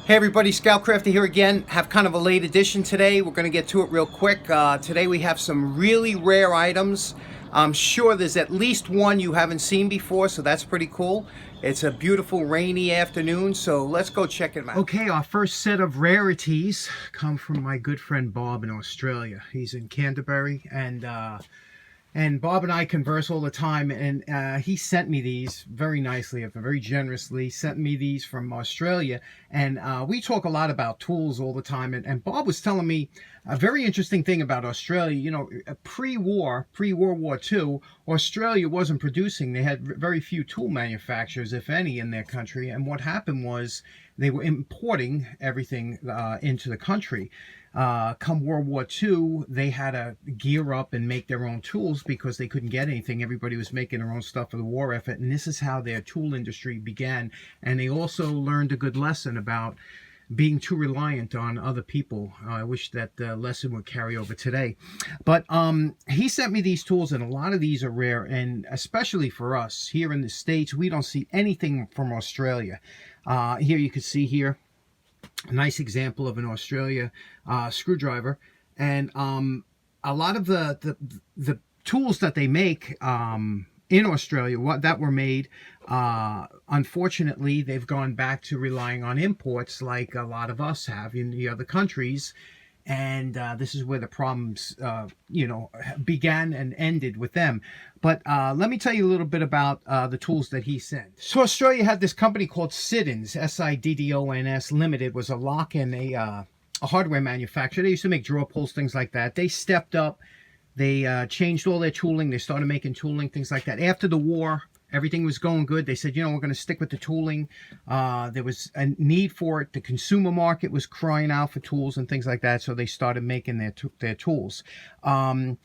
Hey everybody, Scoutcrafter here again. Have kind of a late edition today. We're going to get to it real quick. Today we have some really rare items. I'm sure there's at least one you haven't seen before, so that's pretty cool. It's a beautiful rainy afternoon, so let's go check it out. Okay, our first set of rarities come from my good friend Bob in Australia. He's in Canterbury, and Bob and I converse all the time, and he sent me these very nicely, very generously, sent me these from Australia. And we talk a lot about tools all the time. And Bob was telling me a very interesting thing about Australia. You know, pre-World War II, Australia wasn't producing. They had very few tool manufacturers, if any, in their country. And what happened was they were importing everything into the country. Come World War II, they had to gear up and make their own tools because they couldn't get anything. Everybody was making their own stuff for the war effort, and this is how their tool industry began. And they also learned a good lesson about being too reliant on other people. I wish that lesson would carry over today. But he sent me these tools, and a lot of these are rare, and especially for us here in the States, we don't see anything from Australia. Here you can see here a nice example of an Australia screwdriver, and a lot of the tools that they make in Australia that were made, unfortunately they've gone back to relying on imports like a lot of us have in the other countries. And this is where the problems, began and ended with them. But let me tell you a little bit about the tools that he sent. So Australia had this company called Siddons, S-I-D-D-O-N-S Limited, was a lock and a hardware manufacturer. They used to make drawer pulls, things like that. They stepped up. They changed all their tooling. They started making tooling, things like that. After the war, everything was going good. They said, you know, we're going to stick with the tooling. There was a need for it. The consumer market was crying out for tools and things like that, so they started making their tools. Their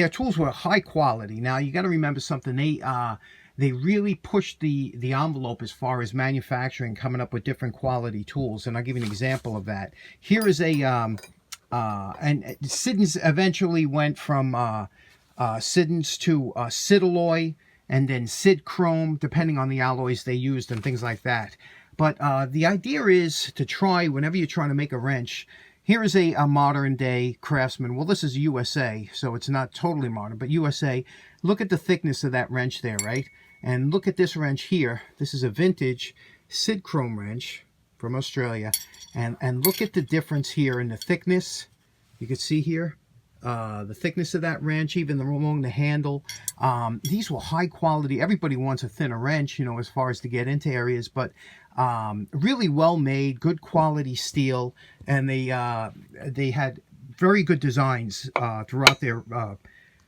tools were high quality. Now, you got to remember something. They really pushed the envelope as far as manufacturing, coming up with different quality tools. And I'll give you an example of that. Here is and Siddons eventually went from Siddons to Sidalloy, and then Sid Chrome, depending on the alloys they used and things like that. But the idea is to try, whenever you're trying to make a wrench, here is a modern day Craftsman. Well, this is USA, so it's not totally modern, but USA. Look at the thickness of that wrench there, right? And look at this wrench here. This is a vintage Sid Chrome wrench from Australia. And look at the difference here in the thickness. You can see here. The thickness of that wrench, even along the handle. These were high quality. Everybody wants a thinner wrench, you know, as far as to get into areas, but really well made, good quality steel, and they had very good designs throughout their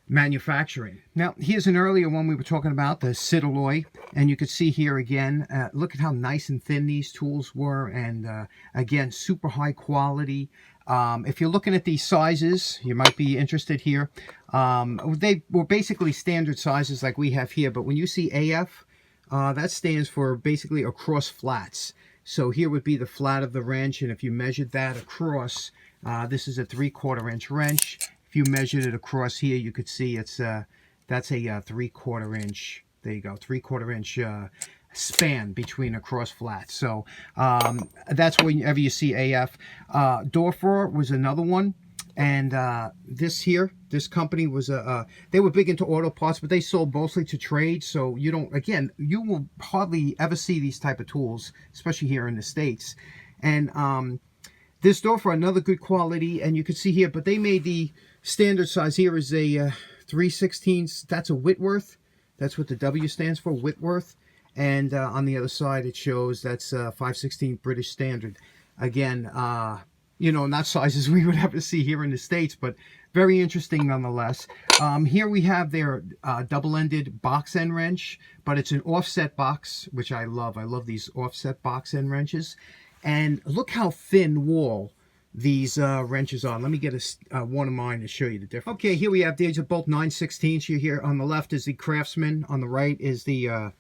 manufacturing. Now, here's an earlier one we were talking about, the Sidalloy, and you can see here again, look at how nice and thin these tools were, and again, super high quality. If you're looking at these sizes, you might be interested here. They were basically standard sizes like we have here, but when you see AF, that stands for basically across flats. So here would be the flat of the wrench, and if you measured that across, this is a 3/4 inch wrench. If you measured it across here, you could see that's a 3/4 inch. There you go, 3/4 inch span between across flats. So that's whenever you see AF. Dorfer was another one, and this company was they were big into auto parts, but they sold mostly to trade. So you will hardly ever see these type of tools, especially here in the States. And this Dorfer, another good quality, and you can see here, but they made the standard size here is a 3/16. That's a Whitworth. That's what the W stands for, Whitworth. And on the other side, it shows that's 5/16 British Standard. Again, not sizes we would have to see here in the States, but very interesting nonetheless. Here we have their double-ended box end wrench, but it's an offset box, which I love. I love these offset box end wrenches. And look how thin wall these wrenches are. Let me get one of mine to show you the difference. Okay, here we have, these are both 9/16. Here on the left is the Craftsman. On the right is the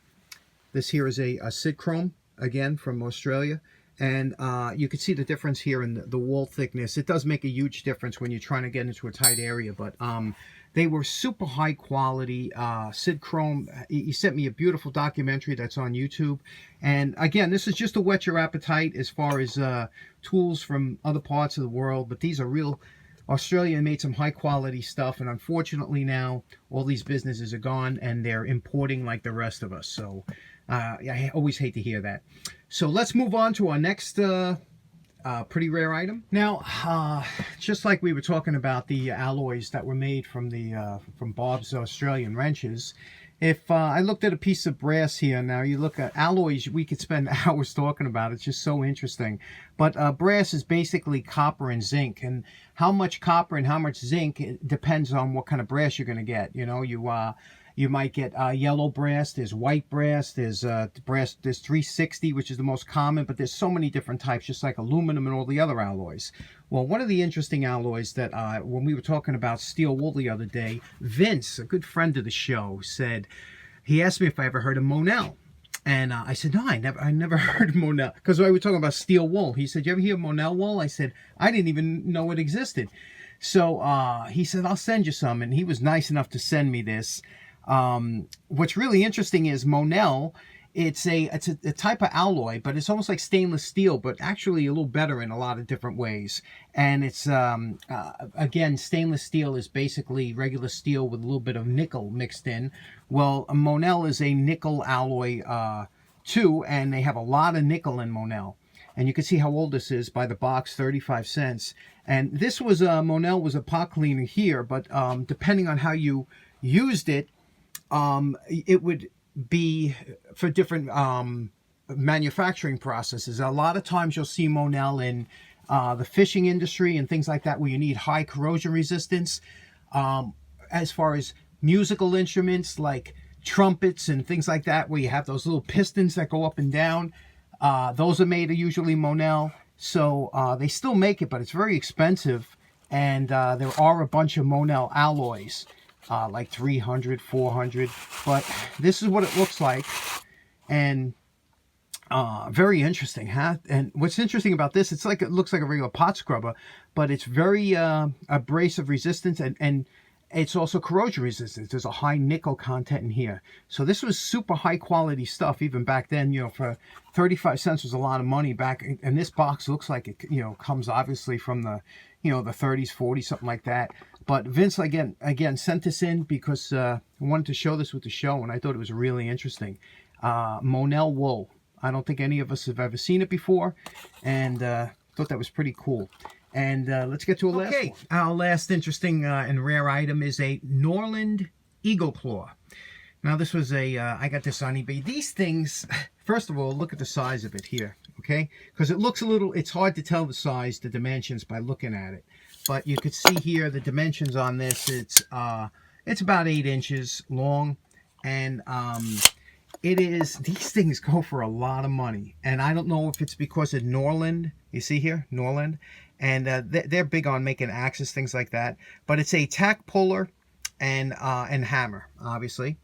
this here is a Sid Chrome, again, from Australia. And you can see the difference here in the wall thickness. It does make a huge difference when you're trying to get into a tight area, but they were super high quality. Sid Chrome, he sent me a beautiful documentary that's on YouTube. And again, this is just to whet your appetite as far as tools from other parts of the world, but these are real. Australia made some high quality stuff, and unfortunately now all these businesses are gone and they're importing like the rest of us. So I always hate to hear that. So let's move on to our next pretty rare item. Now, just like we were talking about the alloys that were made from the from Bob's Australian wrenches, if I looked at a piece of brass here, now you look at alloys, we could spend hours talking about it. It's just so interesting. But brass is basically copper and zinc, and how much copper and how much zinc, it depends on what kind of brass you're going to get. You know, you might get yellow brass, there's white brass, there's brass, there's 360, which is the most common, but there's so many different types, just like aluminum and all the other alloys. Well, one of the interesting alloys that when we were talking about steel wool the other day, Vince, a good friend of the show, said, he asked me if I ever heard of Monell. And I said, no, I never heard of Monell, because we were talking about steel wool. He said, you ever hear of Monell wool? I said, I didn't even know it existed. So he said, I'll send you some, and he was nice enough to send me this. What's really interesting is Monell, it's a type of alloy, but it's almost like stainless steel, but actually a little better in a lot of different ways. And it's again, stainless steel is basically regular steel with a little bit of nickel mixed in. Well, a Monell is a nickel alloy too, and they have a lot of nickel in Monell. And you can see how old this is by the box, 35 cents. And this was Monell was a pot cleaner here, but depending on how you used it, it would be for different manufacturing processes. A lot of times you'll see Monell in the fishing industry and things like that, where you need high corrosion resistance. As far as musical instruments like trumpets and things like that, where you have those little pistons that go up and down, those are made of usually Monell. So they still make it, but it's very expensive. And there are a bunch of Monell alloys. Like 300, 400, but this is what it looks like, and very interesting, huh? And what's interesting about this, it's like, it looks like a regular pot scrubber, but it's very abrasive resistance, and it's also corrosion resistance. There's a high nickel content in here, so this was super high quality stuff even back then. You know, for 35 cents was a lot of money back, and this box looks like it, you know, comes obviously from the, you know, the 30s, 40s, something like that. But Vince again sent this in because I wanted to show this with the show, and I thought it was really interesting. Monell wool. I don't think any of us have ever seen it before, and thought that was pretty cool. And let's get to a last one. Our last interesting and rare item is a Norland Eagle Claw. Now this was a, I got this on eBay. These things, first of all, look at the size of it here, okay? Because it looks a little, it's hard to tell the size, the dimensions by looking at it. But you could see here the dimensions on this. It's about 8 inches long, and it is, these things go for a lot of money. And I don't know if it's because of Norland. You see here, Norland, and they're big on making axes, things like that. But it's a tack puller and hammer, obviously.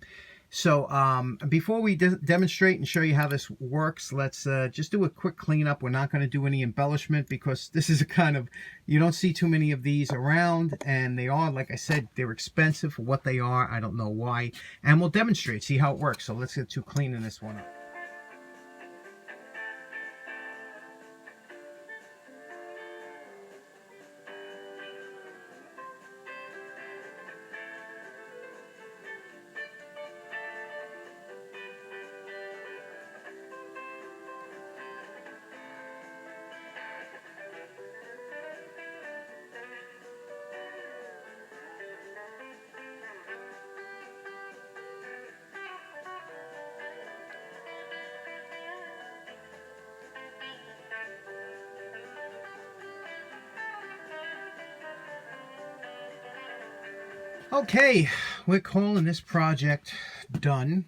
So before we demonstrate and show you how this works, let's just do a quick cleanup. We're not going to do any embellishment because this is a kind of, you don't see too many of these around, and they are, like I said, they're expensive for what they are. I don't know why. And we'll demonstrate, see how it works. So let's get to cleaning this one up. Okay, we're calling this project done.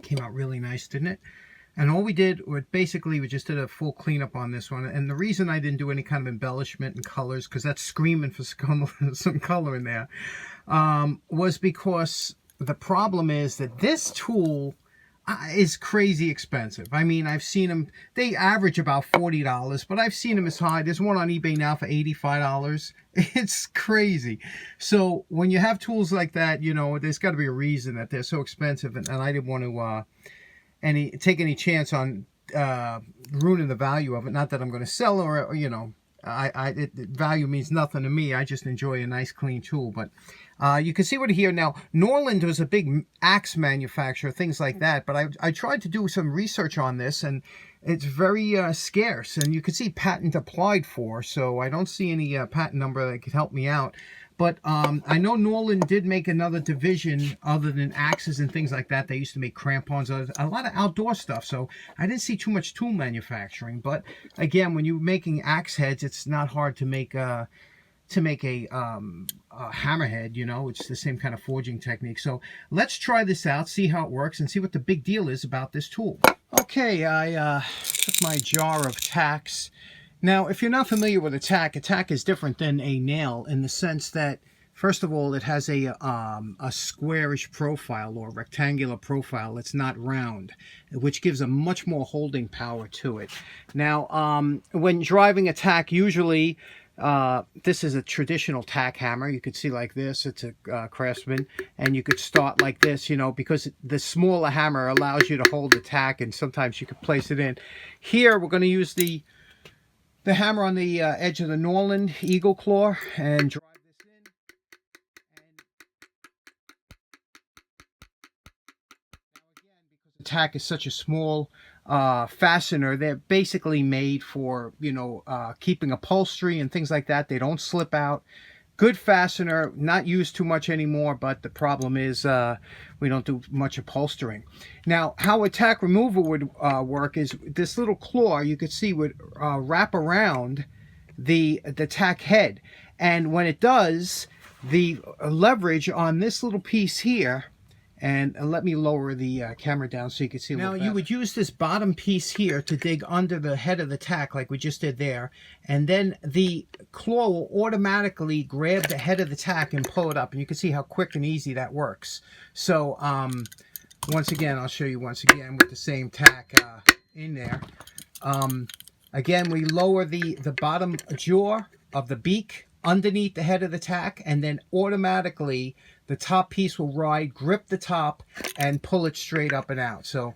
Came out really nice, didn't it? And all we did was basically we just did a full cleanup on this one. And the reason I didn't do any kind of embellishment and colors, because that's screaming for some color in there, was because the problem is that this tool, is crazy expensive. I mean, I've seen them, they average about $40, but I've seen them as high. There's one on eBay now for $85. It's crazy. So when you have tools like that, you know, there's got to be a reason that they're so expensive, and I didn't want to take any chance on ruining the value of it. Not that I'm going to sell, or you know, value means nothing to me. I just enjoy a nice clean tool. But you can see what here now. Norland was a big axe manufacturer, things like that. But I tried to do some research on this, and it's very scarce. And you can see patent applied for, so I don't see any patent number that could help me out. But I know Norland did make another division other than axes and things like that. They used to make crampons, a lot of outdoor stuff. So I didn't see too much tool manufacturing. But again, when you're making axe heads, it's not hard to make a hammerhead. You know, it's the same kind of forging technique. So let's try this out, see how it works, and see what the big deal is about this tool. Okay, I took my jar of tacks. Now, if you're not familiar with a tack is different than a nail in the sense that, first of all, it has a squarish profile or rectangular profile. It's not round, which gives a much more holding power to it. Now, when driving a tack, usually this is a traditional tack hammer. You could see like this. It's a Craftsman, and you could start like this, you know, because the smaller hammer allows you to hold the tack, and sometimes you could place it in. Here, we're going to use the hammer on the edge of the Norland Eagle Claw and drive this in. And now again, because the tack is such a small fastener, they're basically made for, you know, keeping upholstery and things like that. They don't slip out. Good fastener, not used too much anymore, but the problem is we don't do much upholstering. Now, how a tack removal would work is this little claw, you could see, would wrap around the tack head. And when it does, the leverage on this little piece here, and let me lower the camera down so you can see a little better. Now, you would use this bottom piece here to dig under the head of the tack like we just did there. And then the claw will automatically grab the head of the tack and pull it up. And you can see how quick and easy that works. So, once again, I'll show you once again with the same tack in there. Again, we lower the bottom jaw of the beak underneath the head of the tack, and then automatically the top piece will grip the top and pull it straight up and out. So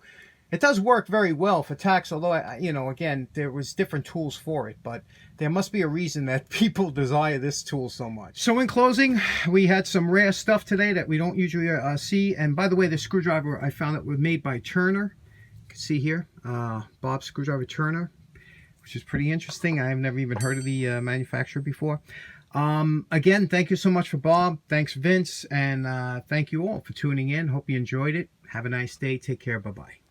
it does work very well for tacks, although, you know, again, there was different tools for it, but there must be a reason that people desire this tool so much. So in closing, we had some rare stuff today that we don't usually see. And by the way, the screwdriver, I found it was made by Turner. You can see here, Bob's Screwdriver Turner, which is pretty interesting. I've never even heard of the manufacturer before. Again, thank you so much for Bob. Thanks, Vince. And thank you all for tuning in. Hope you enjoyed it. Have a nice day. Take care. Bye-bye.